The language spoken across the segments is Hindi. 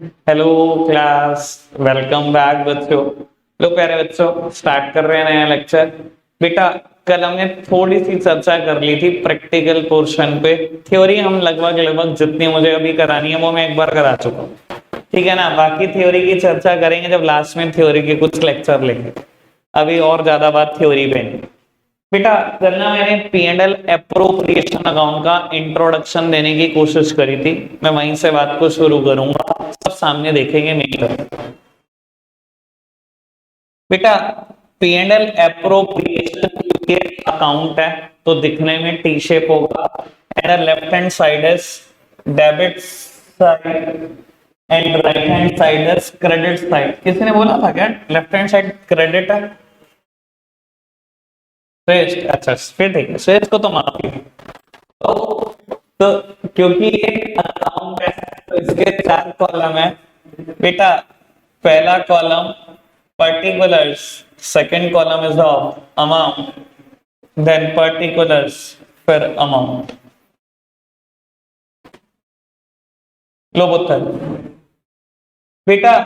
हेलो क्लास, वेलकम बैक बच्चों। लो प्यारे बच्चों, स्टार्ट कर रहे हैं नया लेक्चर। बेटा कल हमने थोड़ी सी चर्चा कर ली थी प्रैक्टिकल पोर्शन पे। थ्योरी हम लगभग लगभग जितनी मुझे अभी करानी है वो मैं एक बार करा चुका हूँ, ठीक है ना। बाकी थ्योरी की चर्चा करेंगे जब लास्ट में थ्योरी के कुछ लेक्चर लेंगे। अभी और ज्यादा बात थ्योरी पे नहीं। बेटा कल ना मैंने P and L appropriation account का इंट्रोडक्शन देने की कोशिश करी थी। मैं वहीं से बात को शुरू करूंगा, सब सामने देखेंगे मेरी तरफ। बेटा पी एंड एल अप्रोप्रिएशन के अकाउंट है तो दिखने में टी शेप होगा and left hand side is debit side and right hand side is credit side. किसी ने बोला था क्या लेफ्ट हैंड साइड क्रेडिट है? श्रेष्ठ, अच्छा फिर ठीक है, श्रेष्ठ को तो माफी है। तो क्योंकि ये अकाउंट है तो इसके चार कॉलम है। बेटा पहला column particulars, second column is of amount, then particulars, फिर अमाउंट। लो पुत्र बेटा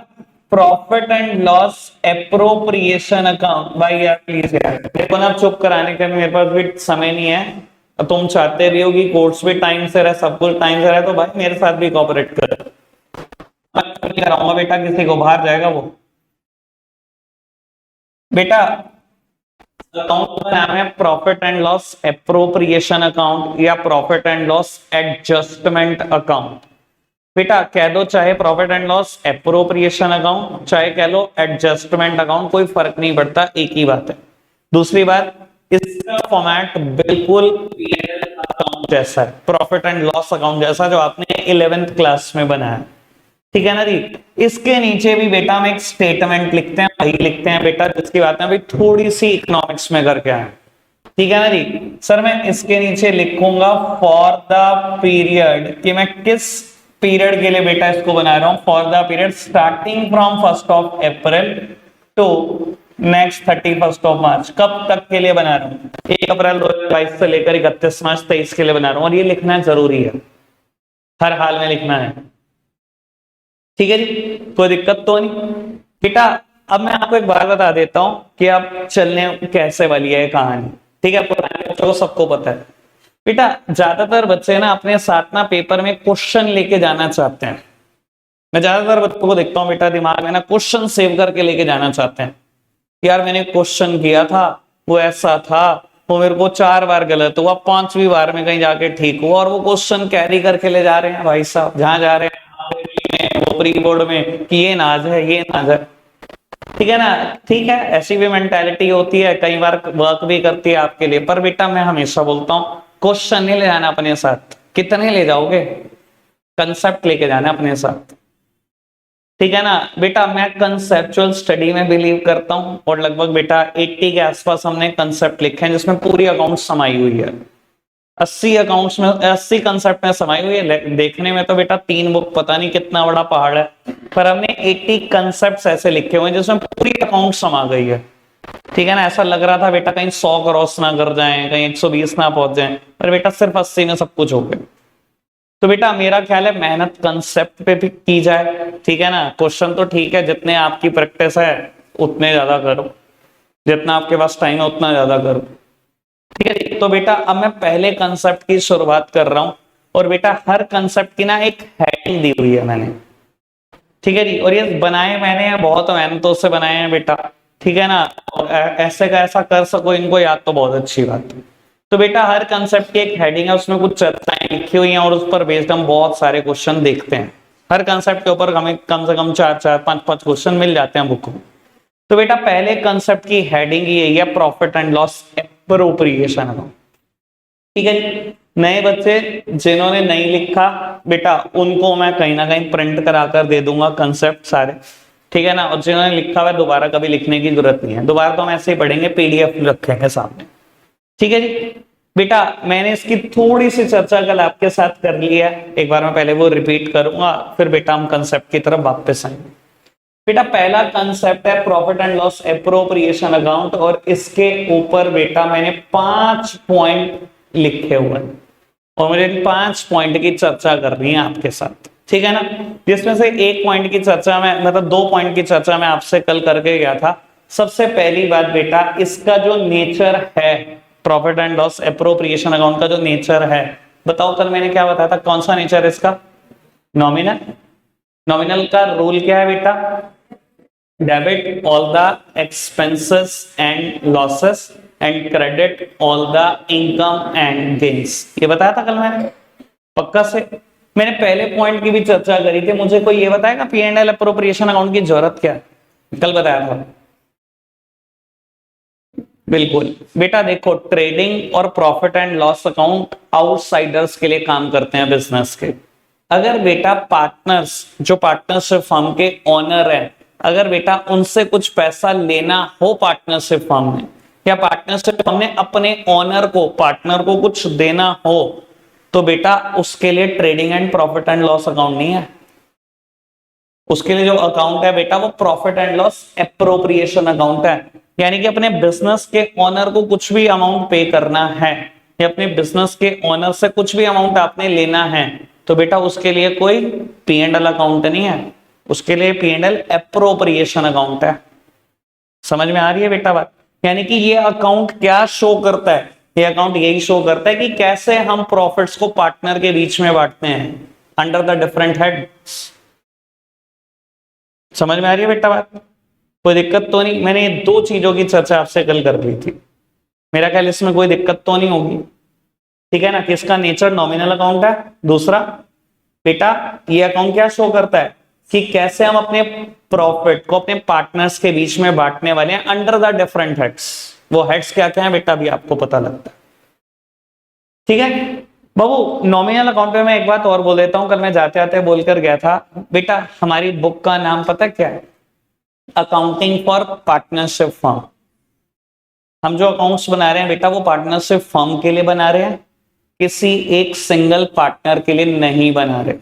profit and loss appropriation account. भाई यार प्लीज यार देखो ना, चुप कराने का मेरे पास भी समय नहीं है। तुम चाहते भी हो कि कोर्स भी टाइम से रहे, सब कुछ टाइम से रहे, तो भाई मेरे साथ भी कोऑपरेट कर। मैं नहीं कराऊंगा बेटा किसी को, बाहर जाएगा वो। बेटा अकाउंट का नाम है profit and loss appropriation account या profit and loss adjustment account. बेटा कह दो चाहे profit and loss appropriation account, चाहे कह लो एडजस्टमेंट अकाउंट, कोई फर्क नहीं पड़ता, एक ही बात है। दूसरी बात, इसका फॉर्मेट बिल्कुल पीएनएल अकाउंट जैसा है, प्रॉफिट एंड लॉस अकाउंट जैसा जो आपने 11th क्लास में बनाया, ठीक है ना जी। इसके नीचे भी बेटा हम एक स्टेटमेंट लिखते हैं, वही लिखते हैं बेटा जिसकी बात है अभी थोड़ी सी इकोनॉमिक्स में करके आए, ठीक है ना जी। सर मैं इसके नीचे लिखूंगा फॉर द पीरियड, कि मैं किस पीरियड के लिए बेटा इसको बना रहा हूं। For the period starting from 1st of April to next 31st of March। कब तक के लिए बना रहा हूं? 1 अप्रैल 2022 से लेकर 31 मार्च 23 के लिए बना रहा हूं, और ये लिखना जरूरी है, हर हाल में लिखना है, ठीक है जी। कोई दिक्कत तो नहीं बेटा। अब मैं आपको एक बात बता देता हूं कि अब चलने कैसे वाली है कहानी, ठीक है। पुराने बच्चों को सबको पता है बेटा, ज्यादातर बच्चे ना अपने साथ ना पेपर में क्वेश्चन लेके जाना चाहते हैं। मैं ज्यादातर बच्चों को देखता हूँ बेटा दिमाग में ना क्वेश्चन सेव करके लेके जाना चाहते हैं। यार मैंने क्वेश्चन किया था, वो ऐसा था, वो मेरे को 4 बार गलत हुआ, 5वीं बार में कहीं जाके ठीक हुआ, और वो क्वेश्चन कैरी करके ले जा रहे हैं भाई साहब जहां जा रहे हैं, वो प्री बोर्ड में कि ये नाज है, ये नाज है, ठीक है ना। ठीक है, ऐसी भी मेंटालिटी होती है, कई बार वर्क भी करती है आपके लिए, पर बेटा मैं हमेशा बोलता हूँ क्वेश्चन नहीं ले जाना अपने साथ। कितने ले जाओगे? कंसेप्ट लेके जाना अपने साथ, ठीक है ना बेटा। मैं कंसेप्चुअल स्टडी में बिलीव करता हूं, और लगभग बेटा 80 के आसपास हमने कंसेप्ट लिखे हैं जिसमें पूरी अकाउंट समाई हुई है। 80 अकाउंट्स में 80 कंसेप्ट में समाई हुई है। देखने में तो बेटा 3 बुक पता नहीं कितना बड़ा पहाड़ है, पर हमने 80 कंसेप्ट ऐसे लिखे हुए हैं जिसमें पूरी अकाउंट समा गई है, ठीक है ना। ऐसा लग रहा था बेटा कहीं 100 क्रॉस ना कर जाए, कहीं 120 ना पहुंच जाए, पर बेटा सिर्फ 80 में सब कुछ हो गया। तो बेटा मेरा ख्याल है मेहनत कंसेप्ट पे भी की जाए, ठीक है ना। क्वेश्चन तो ठीक है, जितने आपकी प्रैक्टिस है उतने ज्यादा करो, जितना आपके पास टाइम है उतना ज्यादा करो, ठीक है। तो बेटा अब मैं पहले कंसेप्ट की शुरुआत कर रहा हूं, और बेटा हर कंसेप्ट की ना एक हेडिंग दी हुई है मैंने, ठीक है जी। और ये बनाए मैंने बहुत मेहनतों से बनाए हैं बेटा, ठीक है ना। और ऐसे का ऐसा कर सको इनको याद, तो बहुत अच्छी बात है। तो बेटा हर कंसेप्ट की एक हेडिंग है, उसमें कुछ चर्चाएं लिखी हुई हैं, और उस पर बेस्ड हम बहुत सारे क्वेश्चन देखते हैं। हर कंसेप्ट के ऊपर हमें कम से कम 4-4, 5-5 क्वेश्चन मिल जाते हैं बुक में। तो बेटा पहले कंसेप्ट की हेडिंग यही है, profit and loss appropriation account, ठीक है। नए बच्चे जिन्होंने नहीं लिखा बेटा, उनको मैं कहीं ना कहीं प्रिंट करा कर दे दूंगा कंसेप्ट सारे, ठीक है ना। और जिन्होंने लिखा हुआ दोबारा कभी लिखने की जरूरत नहीं है, दोबारा तो हम ऐसे ही पढ़ेंगे, पीडीएफ रखेंगे सामने, ठीक है जी। बेटा मैंने इसकी थोड़ी सी चर्चा कल आपके साथ कर ली है, एक बार मैं पहले वो रिपीट करूंगा, फिर बेटा हम कंसेप्ट की तरफ वापस आएंगे। बेटा पहला कंसेप्ट है profit and loss appropriation account, और इसके ऊपर बेटा मैंने 5 पॉइंट लिखे हुए हैं, और मुझे इन 5 पॉइंट की चर्चा करनी है आपके साथ, ठीक है ना। जिसमें से एक पॉइंट की चर्चा में, मतलब 2 पॉइंट की चर्चा मैं आपसे कल करके गया था। सबसे पहली बात बेटा, इसका जो नेचर है, profit and loss appropriation account का जो नेचर है, बताओ कल मैंने क्या बताया था, कौन सा नेचर है इसका? नॉमिनल। नॉमिनल का रूल क्या है बेटा? Debit all the expenses and losses and credit all the income and gains. ये बताया था कल मैंने, पक्का से। मैंने पहले पॉइंट की भी चर्चा करी थी। मुझे कोई ये बताएगा P and L appropriation account की जरूरत क्या है? कल बताया था। बिल्कुल बेटा, देखो ट्रेडिंग और profit and loss account outsiders के लिए काम करते हैं बिजनेस के। अगर बेटा पार्टनर्स, जो पार्टनरशिप फर्म के ओनर है, अगर बेटा उनसे कुछ पैसा लेना हो पार्टनरशिप फर्म ने, या पार्टनरशिप फर्म ने अपने ओनर को, पार्टनर को कुछ देना हो, तो बेटा उसके लिए trading and profit and loss account नहीं है। उसके लिए जो अकाउंट है बेटा वो profit and loss appropriation account है। यानी कि अपने बिजनेस के ओनर को कुछ भी अमाउंट पे करना है, या अपने बिजनेस के ओनर से कुछ भी अमाउंट आपने लेना है, तो बेटा उसके लिए कोई पी एंड एल अकाउंट नहीं है, उसके लिए P and L appropriation account है। समझ में आ रही है बेटा बात? यानी कि ये अकाउंट क्या शो करता है? ये अकाउंट यही शो करता है कि कैसे हम प्रॉफिट्स को पार्टनर के बीच में बांटते हैं अंडर द डिफरेंट हेड्स। समझ में आ रही है बेटा बात? कोई दिक्कत तो नहीं? मैंने ये 2 चीजों की चर्चा आपसे कल कर ली थी, मेरा ख्याल इसमें कोई दिक्कत तो नहीं होगी। ठीक है ना, किसका नेचर नॉमिनल अकाउंट है। दूसरा बेटा, ये अकाउंट क्या शो करता है कि कैसे हम अपने प्रॉफिट को अपने पार्टनर्स के बीच में बांटने वाले हैं अंडर द डिफरेंट हेड्स। वो हेड्स क्या क्या है बेटा, अभी आपको पता लगता है। ठीक है बाबू, नॉमिनल अकाउंट पे मैं एक बात और बोल देता हूं, कल मैं जाते आते बोलकर गया था बेटा, हमारी बुक का नाम पता क्या है? Accounting for partnership firm. हम जो अकाउंट्स बना रहे हैं बेटा वो पार्टनरशिप फर्म के लिए बना रहे हैं, किसी एक सिंगल पार्टनर के लिए नहीं बना रहे।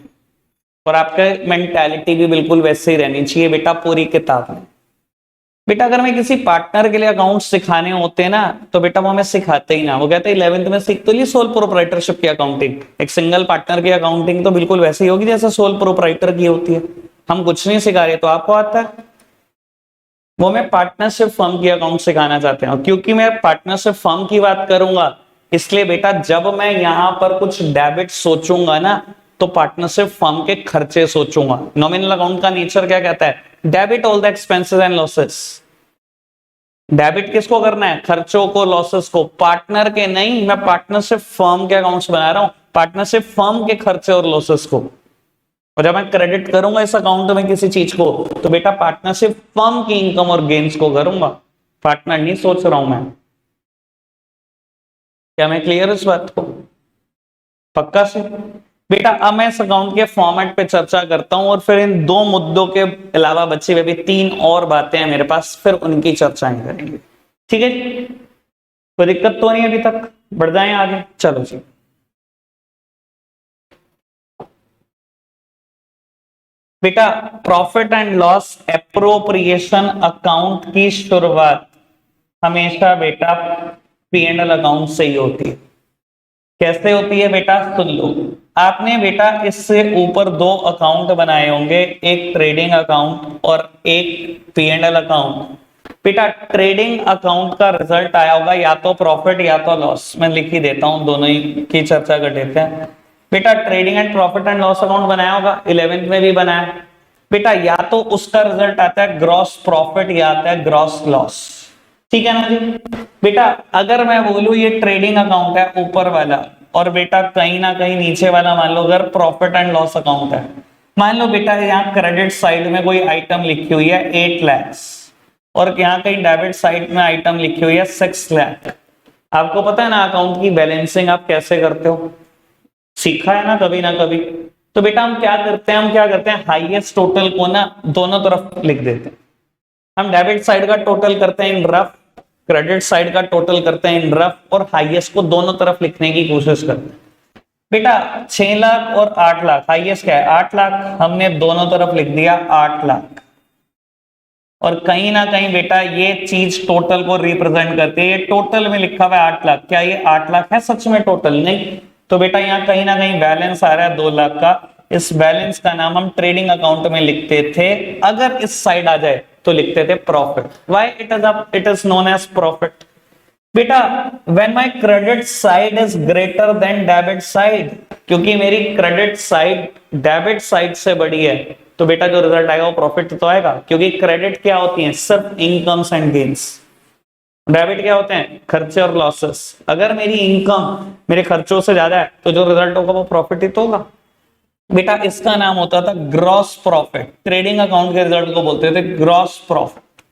और आपका मेंटालिटी भी बिल्कुल वैसे ही रहनी चाहिए बेटा पूरी किताब में। बेटा अगर मैं किसी पार्टनर के लिए अकाउंट सिखाने होते ना, तो बेटा वो हमें सिखाते ही ना। वो कहते हैं 11th में सीख तो ली सोल प्रोप्राइटरशिप की अकाउंटिंग, एक सिंगल पार्टनर की अकाउंटिंग तो बिल्कुल वैसे ही होगी जैसे सोल प्रोप्राइटर की होती है। हम कुछ नहीं सिखा रहे, तो आपको आता है। वो मैं पार्टनरशिप फर्म की अकाउंट सिखाना चाहते हैं, क्योंकि मैं पार्टनरशिप फर्म की बात करूंगा, इसलिए बेटा जब मैं यहां पर कुछ डेबिट सोचूंगा ना, तो पार्टनरशिप फर्म के खर्चे सोचूंगा। नॉमिनल अकाउंट का नेचर क्या कहता है? Debit all the expenses and losses. Debit किसको करना है? खर्चों को, लॉसेस को, पार्टनर के नहीं। मैं पार्टनरशिप फर्म के अकाउंट्स बना रहा हूं, पार्टनरशिप फर्म के खर्चे और लॉसेस को। और जब मैं क्रेडिट करूंगा इस अकाउंट में किसी चीज को, तो बेटा पार्टनरशिप फर्म की इनकम और गेन्स को करूंगा, पार्टनर नहीं सोच रहा हूं मैं। क्या मैं क्लियर इस बात को? पक्का से बेटा। अब मैं इस अकाउंट के फॉर्मेट पे चर्चा करता हूं, और फिर इन 2 मुद्दों के अलावा बची हुई भी 3 और बातें हैं मेरे पास, फिर उनकी चर्चाएं करेंगे। ठीक है, कोई दिक्कत तो नहीं अभी तक? बढ़ जाएं आगे, चलो जी। बेटा profit and loss appropriation account की शुरुआत हमेशा बेटा पी एंड एल अकाउंट से ही होती है। कैसे होती है बेटा, सुन लो। आपने बेटा इससे ऊपर 2 अकाउंट बनाए होंगे, एक ट्रेडिंग अकाउंट और एक पी एंड एल अकाउंट। बेटा ट्रेडिंग अकाउंट का रिजल्ट आया होगा या तो प्रॉफिट या तो लॉस। मैं लिख ही देता हूं, दोनों ही की चर्चा कर लेते हैं। बेटा trading and profit and loss account बनाया होगा, 11th में भी बनाया। बेटा या तो उसका रिजल्ट आता है ग्रॉस प्रॉफिट या आता है ग्रॉस लॉस। ठीक है ना जी। बेटा अगर मैं बोलूं ये ट्रेडिंग अकाउंट है ऊपर वाला, और बेटा कहीं ना कहीं नीचे वाला मान लो अगर प्रॉफिट एंड लॉस अकाउंट है, मान लो बेटा यहाँ क्रेडिट साइड में कोई आइटम लिखी हुई है 8 लाख, और यहाँ कहीं डेबिट साइड में आइटम लिखी हुई है 6 लाख। आपको पता है ना अकाउंट की बैलेंसिंग आप कैसे करते हो, सीखा है ना कभी ना कभी। तो बेटा हम क्या करते हैं, हाईएस्ट टोटल को ना दोनों तरफ लिख देते हैं। हम डेबिट साइड का टोटल करते हैं इन रफ, क्रेडिट साइड का टोटल करते हैं इन रफ, और हाईएस्ट को दोनों तरफ लिखने की कोशिश करते हैं। बेटा 6 लाख और 8 लाख, हाईएस्ट क्या है 8 लाख, हमने दोनों तरफ लिख दिया 8 लाख। और कहीं ना कहीं बेटा ये चीज टोटल को रिप्रेजेंट करती है। ये टोटल में लिखा हुआ है 8 लाख, क्या ये 8 लाख है सच में टोटल? नहीं। तो बेटा यहाँ कहीं ना कहीं बैलेंस आ रहा है 2 लाख का, इस बैलेंस का नाम हम ट्रेडिंग अकाउंट में लिखते थे, अगर इस साइड आ जाए तो लिखते थे profit. Why it is known as profit? बेटा when my credit side is greater than debit side, क्योंकि मेरी क्रेडिट साइड डेबिट साइड से बड़ी है, तो बेटा जो रिजल्ट आएगा वो प्रॉफिट तो आएगा, क्योंकि क्रेडिट क्या होती है? सिर्फ इनकम्स एंड गेन्स। डेबिट क्या होते हैं? खर्चे और लॉसेस। अगर मेरी इनकम मेरे खर्चों से ज्यादा है तो जो रिजल्ट होगा वो प्रॉफिट ही तो होगा। बेटा इसका नाम होता था ग्रॉस प्रॉफिट। ट्रेडिंग अकाउंट के रिजल्ट को बोलते थे ग्रॉस प्रॉफिट।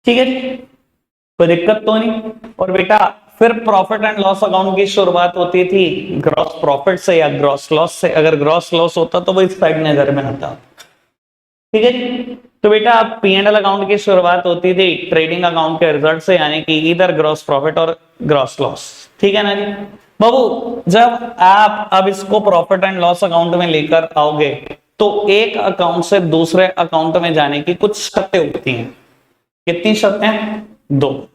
ठीक है जी, कोई दिक्कत तो नहीं। और बेटा फिर प्रॉफिट एंड लॉस अकाउंट की शुरुआत होती थी ग्रॉस प्रॉफिट से या ग्रॉस लॉस से। अगर ग्रॉस लॉस होता तो वो इस साइड नजर में आता। ठीक है जी, तो बेटा अब P&L अकाउंट की शुरुआत होती थी ट्रेडिंग अकाउंट के रिजल्ट से, यानी कि इधर ग्रॉस प्रॉफिट और ग्रॉस लॉस। ठीक है ना जी बाबू, जब आप अब इसको प्रॉफिट एंड लॉस अकाउंट में लेकर आओगे तो एक अकाउंट से दूसरे अकाउंट में जाने की कुछ शर्तें होती हैं। कितनी शर्तें? दो।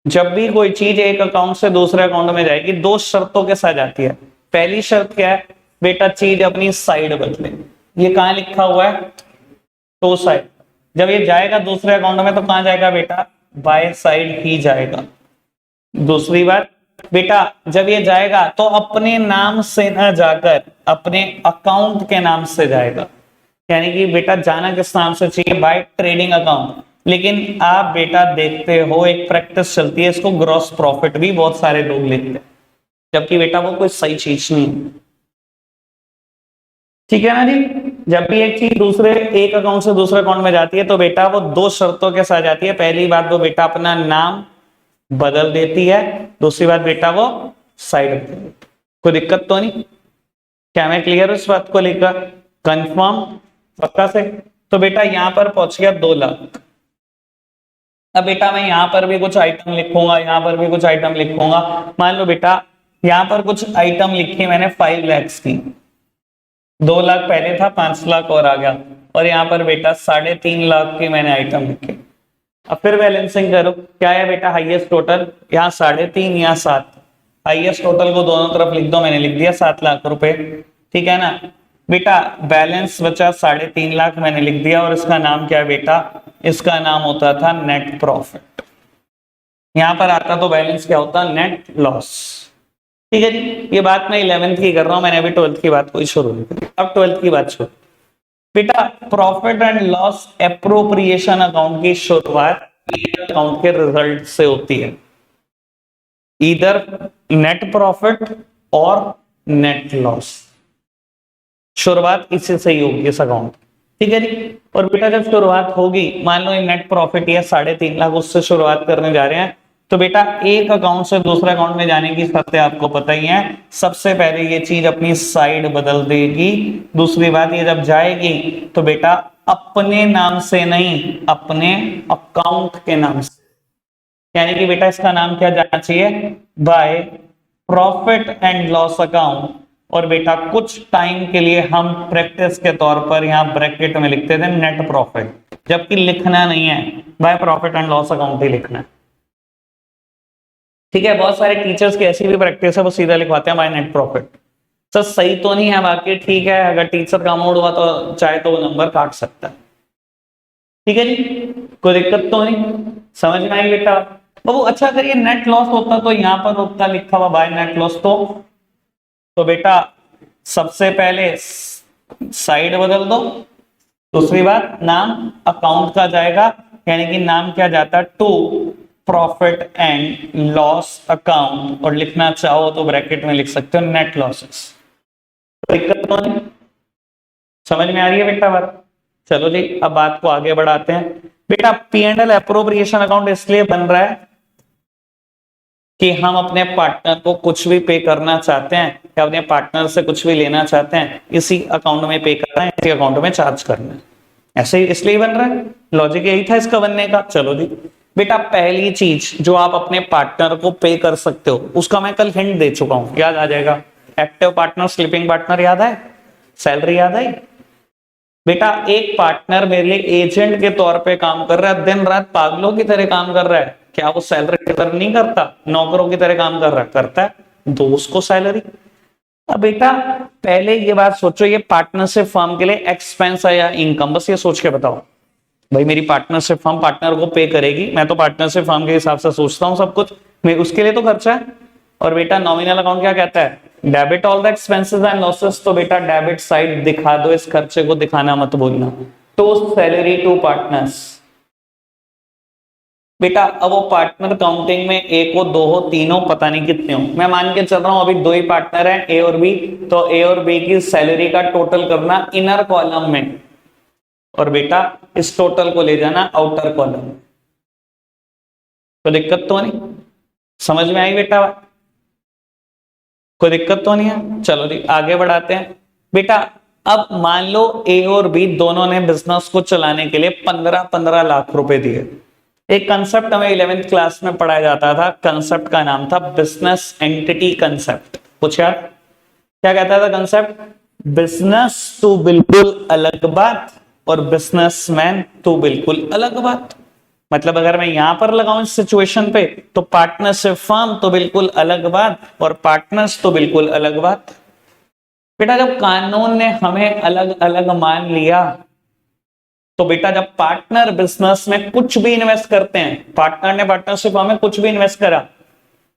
जब भी कोई चीज एक अकाउंट से दूसरे अकाउंट में जाएगी दो शर्तों के साथ जाती है। पहली शर्त क्या है? बेटा चीज अपनी साइड बदले। ये कहां लिखा हुआ है? To side. जब ये जाएगा दूसरे अकाउंट में तो कहां जाएगा बेटा? बाय साइड ही जाएगा। दूसरी बात बेटा, जब ये जाएगा तो अपने नाम से ना जाकर अपने अकाउंट के नाम से जाएगा। यानी कि बेटा जाना किस नाम से चाहिए? By trading account. लेकिन आप बेटा देखते हो एक प्रैक्टिस चलती है, इसको ग्रॉस प्रॉफिट भी बहुत सारे लोग लिखते हैं, जबकि बेटा वो कोई सही चीज नहीं है। ठीक है ना जी, जब भी एक चीज दूसरे एक अकाउंट से दूसरे अकाउंट में जाती है तो बेटा वो दो शर्तों के साथ जाती है। पहली बात वो बेटा अपना नाम बदल देती है, दूसरी बात बेटा वो साइड। कोई दिक्कत तो नहीं? क्या मैं क्लियर हूं इस बात को लेकर? कंफर्म पक्का से? तो बेटा यहां पर पहुंच गया 2 लाख। अब बेटा मैं यहां पर भी कुछ आइटम लिखूंगा, यहां पर भी कुछ आइटम लिखूंगा। मान लो बेटा यहां पर कुछ आइटम लिखी मैंने 5 लाख की। 2 लाख पहले था, 5 लाख और आ गया। और यहाँ पर बेटा 3.5 लाख की मैंने आइटम लिखे। अब फिर बैलेंसिंग करो, क्या है बेटा? हाईएस्ट टोटल यहाँ 3.5 यहाँ 7। हाईएस्ट टोटल को दोनों तरफ लिख दो, मैंने लिख दिया 7 लाख रुपए। ठीक है ना बेटा? बैलेंस बचा 3.5 लाख, मैंने लिख दिया। और इसका नाम क्या है बेटा? इसका नाम होता था नेट प्रॉफिट। यहां पर आता तो बैलेंस क्या होता? Net loss. ठीक है जी, ये बात मैं 11th की कर रहा हूं, मैंने अभी 12th की बात कोई शुरू नहीं करी। अब 12th की बात शुरू। बेटा profit and loss appropriation account की शुरुआत अकाउंट के रिजल्ट से होती है, इधर नेट प्रॉफिट और नेट लॉस। शुरुआत इससे से ही होगी इस अकाउंट। ठीक है जी, और बेटा जब शुरुआत होगी, मान लो नेट प्रॉफिट या 3.5 लाख, उससे शुरुआत करने जा रहे हैं, तो बेटा एक अकाउंट से दूसरे अकाउंट में जाने की शर्तें आपको पता ही है। सबसे पहले ये चीज अपनी साइड बदल देगी। दूसरी बात, ये जब जाएगी तो बेटा अपने नाम से नहीं, अपने अकाउंट के नाम से। यानी कि बेटा इसका नाम क्या जाना चाहिए? Bye profit and loss account. और बेटा कुछ टाइम के लिए हम प्रैक्टिस के तौर पर यहां ब्रैकेट में लिखते थे नेट प्रॉफिट, जबकि लिखना नहीं है, by profit and loss account ही लिखना है। ठीक है, बहुत सारे टीचर्स की ऐसी भी प्रैक्टिस है, वो सीधा लिखवाते हैं बाय नेट प्रॉफिट। सर सही तो नहीं है, बाकी ठीक है, अगर टीचर का मूड हुआ तो चाहे तो वो नंबर काट सकता है। ठीक है जी, कोई दिक्कत तो नहीं? समझ में आई बेटा बाबू? अच्छा अगर ये नेट लॉस होता तो यहां पर होता लिखा हुआ बाय नेट लॉस, तो बेटा सबसे पहले साइड बदल दो। दूसरी बात, नाम अकाउंट का जाएगा, यानी कि नाम क्या जाता? To profit and loss account, और लिखना चाहो तो ब्रैकेट में लिख सकते हो नेट लॉसेस। दिक्कत तो नहीं? समझ में आ रही है बेटा बात? चलो जी अब बात को आगे बढ़ाते हैं। बेटा P&L एप्रोप्रिएशन अकाउंट इसलिए बन रहा है कि हम अपने पार्टनर को कुछ भी पे करना चाहते हैं या अपने पार्टनर से कुछ भी लेना चाहते हैं, इसी अकाउंट में पे करना है, इसी अकाउंट में चार्ज करना है। ऐसे ही इसलिए बन रहा है, लॉजिक यही था इसका बनने का। चलो जी बेटा, पहली चीज जो आप अपने पार्टनर को पे कर सकते हो उसका मैं कल हिंट दे चुका हूं, याद आ जाएगा। एक्टिव पार्टनर, स्लीपिंग पार्टनर याद है, सैलरी याद आई? बेटा एक पार्टनर मेरे लिए एजेंट के तौर पे काम कर रहा है, दिन रात पागलों की तरह काम कर रहा है, क्या वो सैलरी की तरह नहीं करता? नौकरों की तरह काम कर रहा है, करता है, दो उसको सैलरी। अब बेटा पहले ये बात सोचो, ये पार्टनरशिप फर्म के लिए एक्सपेंस है या इनकम, बस ये सोच के बताओ। भाई मेरी पार्टनरशिप फर्म पार्टनर को पे करेगी, मैं तो पार्टनरशिप फर्म के हिसाब से सोचता हूँ सब कुछ, मैं उसके लिए तो खर्चा है। और बेटा नॉमिनल अकाउंट क्या कहता है, debit all the expenses and losses, तो बेटा डेबिट साइड दिखा दो, इस खर्चे को दिखाना मत भूलना। तो सैलरी टू पार्टनर्स। बेटा अब वो पार्टनर काउंटिंग में एक हो, दो हो, तीन हो, पता नहीं कितने हो, मैं मान के चल रहा हूं अभी दो ही पार्टनर हैं, ए और बी, तो ए और बी की सैलरी का टोटल करना इनर कॉलम में, और बेटा इस टोटल को ले जाना आउटर कॉलम में। कोई दिक्कत तो नहीं, समझ में आई बेटा? कोई दिक्कत तो नहीं है? चलो जी आगे बढ़ाते हैं। बेटा अब मान लो ए और बी दोनों ने बिजनेस को चलाने के लिए 15-15 लाख रुपए दिए। एक कंसेप्ट हमें 11th क्लास में पढ़ाया जाता था, कंसेप्ट का नाम था बिजनेस एंटिटी कंसेप्ट। कुछ याद क्या कहता था कंसेप्ट? बिजनेस तो बिल्कुल अलग बात और बिजनेसमैन तो बिल्कुल अलग बात। मतलब अगर मैं यहां पर लगाऊं इस सिचुएशन पे, तो पार्टनरशिप फर्म तो बिल्कुल अलग बात और पार्टनर्स तो बिल्कुल अलग बात। बेटा जब कानून ने हमें अलग अलग मान लिया, तो बेटा जब पार्टनर बिजनेस में कुछ भी इन्वेस्ट करते हैं, पार्टनर ने पार्टनरशिप में कुछ भी इन्वेस्ट करा,